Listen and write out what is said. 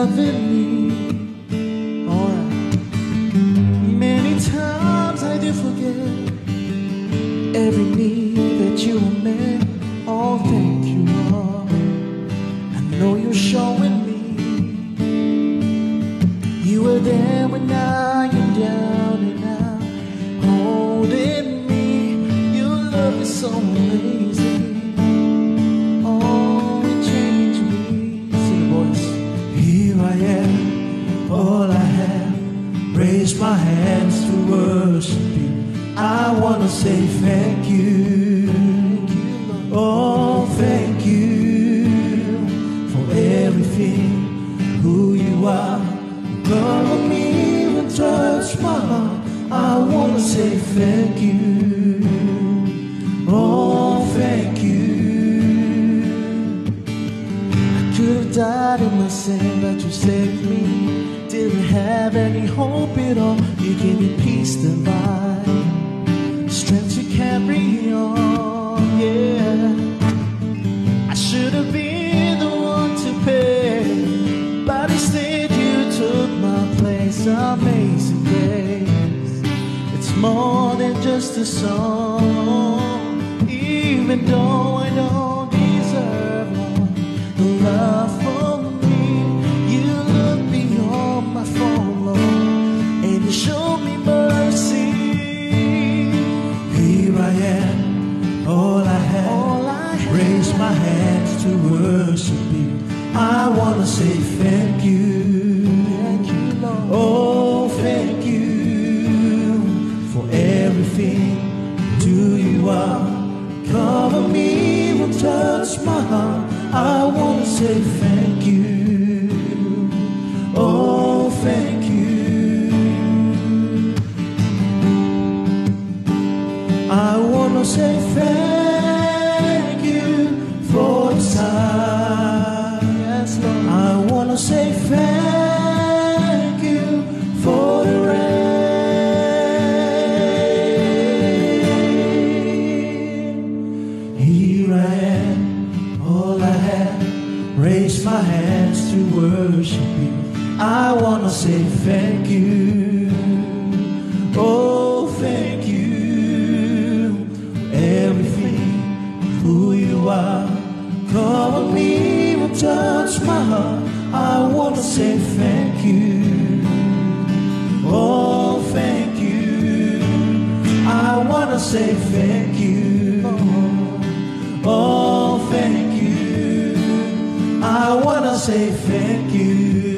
loving me. Alright. Many times I do forget every need that you have met. Oh, thank you, Lord. I know you're showing me you were there when I am down and out, holding me. Your love is so amazing. Oh, it changed me. Sing the voice. Here I am, all I have. Raise my hands to worship you. I wanna say thank you. Oh, thank you for everything, who you are. Cover me and touch my heart. I wanna say thank you. Oh, thank you. I could have died in my sin, but you saved me. Didn't have any hope at all. You gave me peace divine, strength to carry on. Yeah, I should have been the one to pay, but instead you took my place. Amazing grace, it's more than just a song. Even though I don't deserve all the love for me, you look beyond my fault, Lord, and you show me mercy. Here I am, all I have. Raise my hands to worship you. I wanna say thank you. Thank you, Lord. Oh, thank you for everything, who you are. Cover me and touch my heart. I wanna say thank you. Oh, thank you. I wanna say thank you for the sun. Yes, Lord. I wanna say thank you for the rain. Here I am, all I have. Raise my hands to worship you. I wanna say thank you. Oh, thank you for everything, who you are. Cover me and touch my heart. I wanna say thank you. Oh, thank you. I wanna say thank you. Oh, thank you. I wanna say thank you.